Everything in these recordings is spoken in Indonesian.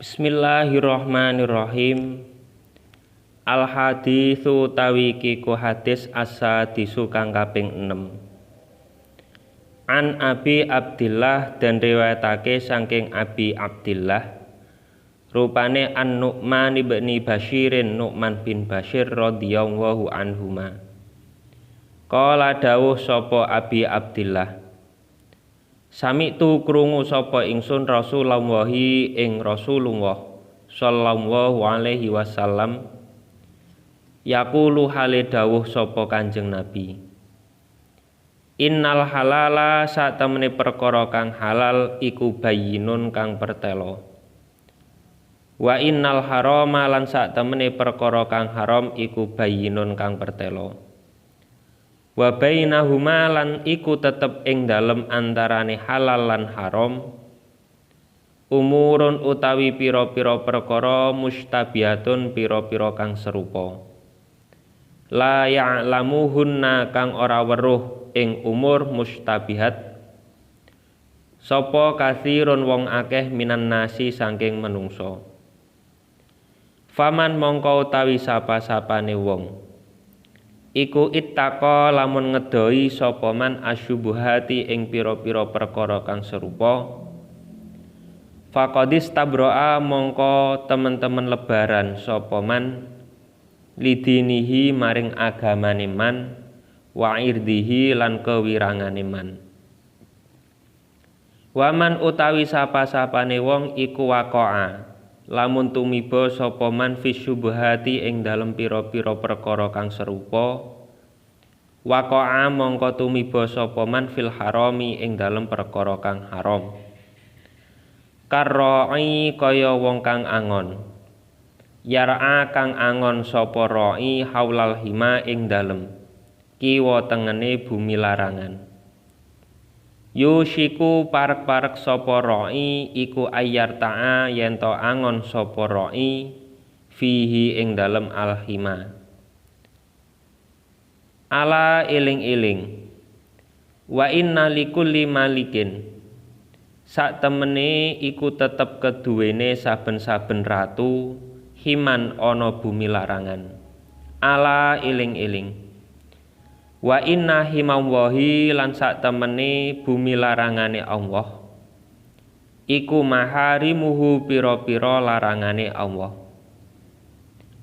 Bismillahirrahmanirrahim. Al-haditsu tawi kiku hadis as-sadisu kang kaping 6. An Abi Abdillah, dan riwayatake saking Abi Abdillah rupane An-Nu'man ibni Bashirin, Nu'man bin Bashir radhiyallahu anhuma. Qala dawuh sapa Abi Abdillah, sami'tu krungu sapa ingsun Rasulullah ing Rasulullah sallallahu alaihi wasallam yaqulu hale dawuh sapa Kanjeng Nabi, innal halala satemene perkara kang halal iku bayyinun kang pertelo, wa innal harama lan satemene perkara kang haram iku bayyinun kang pertelo, wa bainahuma lan iku tetep ing dalem antarane halal lan haram umurun utawi pira-pira perkara mustabihatun pira-pira kang serupa, la ya'lamuhunna kang ora weruh ing umur mustabihat sapa katsirun wong akeh minan nasi saking menungso. Faman mongko utawi sapa-sapane wong iku ittaqa lamun ngedoi sapa man asyubuhati ing pira-pira perkara kang serupa, faqadis tabroa mongko temen-temen lebaran sapa man lidinihi maring agamane man wa irdihi lan kewirangane man. Waman utawi sapa-sapane wong iku waqa'a lamun tumiba sapa man fisyubuhati ing dalem pira-pira perkara kang serupa, waqa'a mongko tumiba sapa man fil harami ing dalem perkara kang haram, karra'i kaya wong kang angon, yar'a kang angon sapa ra'i haulal hima ing dalem kiwa tengene bumi larangan, yushiku parek-parek sapa ra'i iku ayyar ta'a yen to angon sapa ra'i fihi ing dalem al-hima. Ala iling-iling, wa inna likulli malikin sak temene iku tetep keduwene saben-saben ratu himan ana bumi larangan. Ala iling-iling, wa inna himawahi lan sak temene bumi larangane Allah iku maharimuhu pira-pira larangane Allah.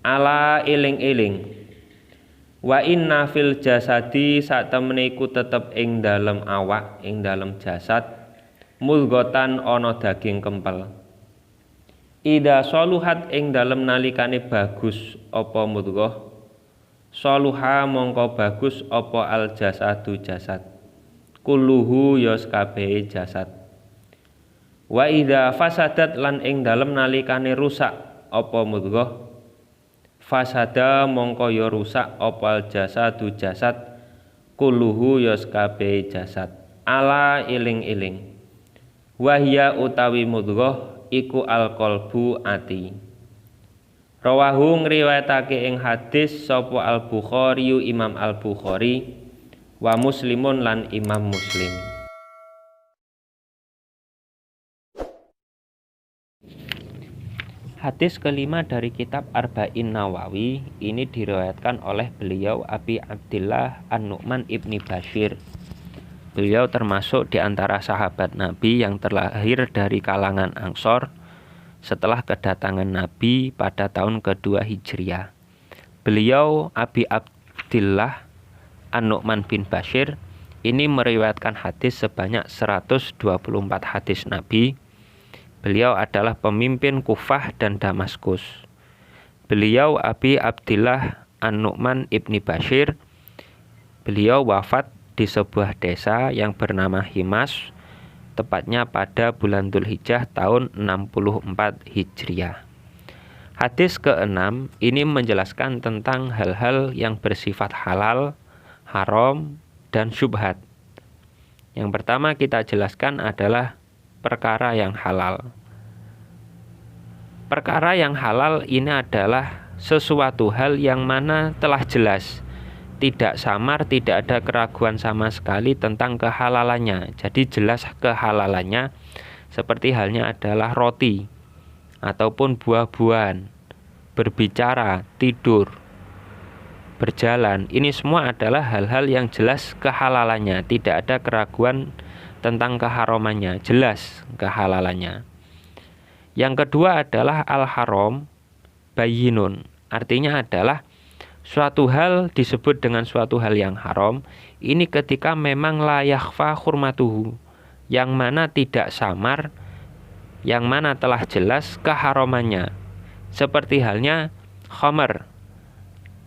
Ala eling-eling, wa inna fil jasadi sak temene iku tetep ing dalem awak ing dalem jasad mudghatan ana daging kempel, ida soluhat ing dalem nalikane bagus apa mudghah soluha mongko bagus apa al jasadu jasad kulluhu ya kabeh jasad, wa idza fasadat lan ing dalem nalikane rusak apa mudghah fasada mongko ya rusak apa al jasadu jasad kulluhu ya kabeh jasad. Ala iling-iling, wahya utawi mudghah iku al qalbu ati. Rawahu ngriwayatake ing hadis sapa Al-Bukhari Imam Al-Bukhari wa Muslimun lan Imam Muslim. Hadis kelima dari kitab Arba'in Nawawi ini diriwayatkan oleh beliau Abi Abdillah An-Nu'man ibni Bashir. Beliau termasuk di antara sahabat Nabi yang terlahir dari kalangan Ansor setelah kedatangan Nabi pada tahun kedua Hijriah. Beliau Abi Abdillah An-Nu'man bin Bashir ini meriwayatkan hadis sebanyak 124 hadis Nabi. Beliau adalah pemimpin Kufah dan Damaskus. Beliau Abi Abdillah An-Nu'man ibni Bashir. Beliau wafat di sebuah desa yang bernama Himas, tepatnya pada bulan Dzulhijjah tahun 64 Hijriah. Hadis ke-6 ini menjelaskan tentang hal-hal yang bersifat halal, haram, dan syubhat. Yang pertama kita jelaskan adalah perkara yang halal. Perkara yang halal ini adalah sesuatu hal yang mana telah jelas, tidak samar, tidak ada keraguan sama sekali tentang kehalalannya. Jadi jelas kehalalannya, seperti halnya adalah roti ataupun buah-buahan, berbicara, tidur, berjalan. Ini semua adalah hal-hal yang jelas kehalalannya, tidak ada keraguan tentang keharamannya, jelas kehalalannya. Yang kedua adalah al-haram bayyinun. Artinya adalah suatu hal disebut dengan suatu hal yang haram ini ketika memang la yakhfa hurmatuhu, yang mana tidak samar, yang mana telah jelas keharamannya. Seperti halnya khamar,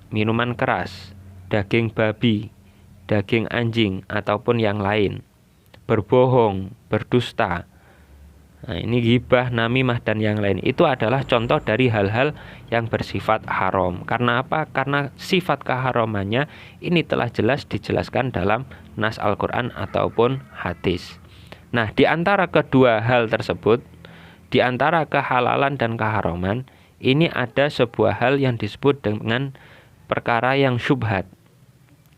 minuman keras, daging babi, daging anjing ataupun yang lain, berbohong, berdusta. Nah, ini ghibah, namimah dan yang lain. Itu adalah contoh dari hal-hal yang bersifat haram. Karena apa? Karena sifat keharamannya ini telah jelas dijelaskan dalam nas Al-Quran ataupun hadis. Nah, di antara kedua hal tersebut, di antara kehalalan dan keharaman, ini ada sebuah hal yang disebut dengan perkara yang syubhat.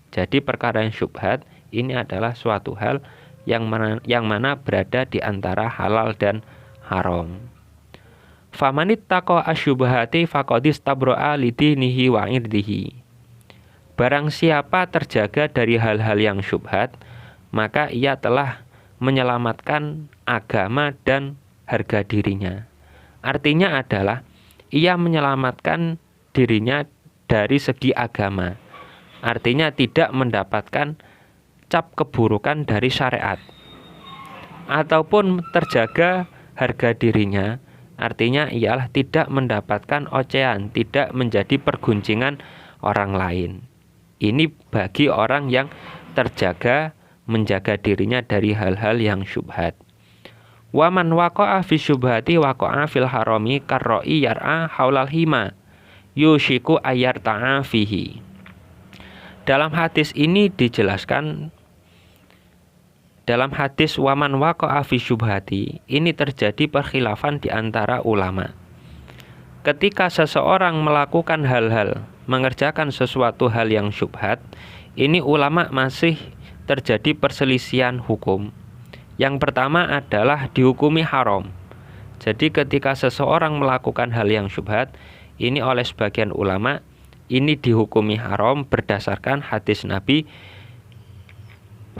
Jadi perkara yang syubhat ini adalah suatu hal yang mana berada di antara halal dan haram. Famanit taqa asyubhati faqadis tabro'a lidinihi wa irdihi. Barang siapa terjaga dari hal-hal yang syubhat, maka ia telah menyelamatkan agama dan harga dirinya. Artinya adalah ia menyelamatkan dirinya dari segi agama. Artinya tidak mendapatkan cap keburukan dari syariat, ataupun terjaga harga dirinya, artinya ialah tidak mendapatkan ocehan, tidak menjadi perguncingan orang lain. Ini bagi orang yang terjaga, menjaga dirinya dari hal-hal yang syubhat. Waman waqa'a fi syubhati waqa'a fil harami karra'i yar'a haulal hima yushiku ayarta'a fihi. Dalam hadis ini dijelaskan, dalam hadis waman waqa'a fi syubhati ini terjadi perkhilafan di antara ulama. Ketika seseorang melakukan hal-hal, mengerjakan sesuatu hal yang syubhat, ini ulama masih terjadi perselisihan hukum. Yang pertama adalah dihukumi haram. Jadi ketika seseorang melakukan hal yang syubhat, ini oleh sebagian ulama ini dihukumi haram berdasarkan hadis Nabi,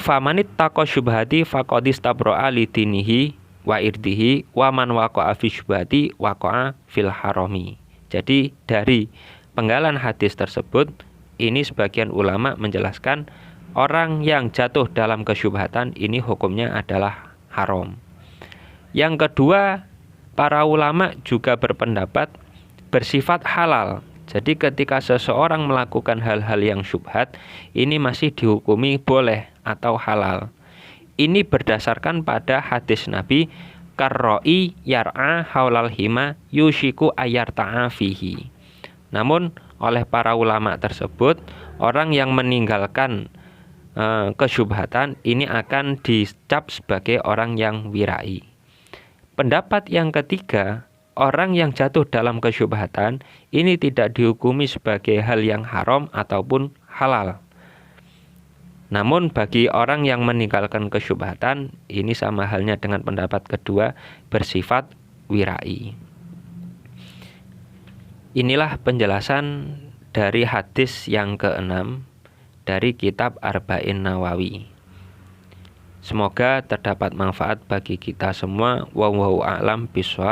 famanit taqa syubhati faqadis tabro'a lidinihi wa irdihi wa man waqa'a fi syubhati waqa'a fil harami. Jadi dari penggalan hadis tersebut, ini sebagian ulama menjelaskan orang yang jatuh dalam kesyubhatan ini hukumnya adalah haram. Yang kedua, para ulama juga berpendapat bersifat halal. Jadi ketika seseorang melakukan hal-hal yang syubhat, ini masih dihukumi boleh atau halal. Ini berdasarkan pada hadis Nabi, karra'i yar'a haulal hima yushiku ayarta'a fihi. Namun oleh para ulama tersebut, orang yang meninggalkan kesyubhatan ini akan dicap sebagai orang yang wirai. Pendapat yang ketiga, orang yang jatuh dalam kesyubhatan ini tidak dihukumi sebagai hal yang haram ataupun halal. Namun bagi orang yang meninggalkan kesyubhatan ini sama halnya dengan pendapat kedua, bersifat wirai. Inilah penjelasan dari hadis yang ke-6 dari kitab Arba'in Nawawi. Semoga terdapat manfaat bagi kita semua. Wallahu a'lam bishawab.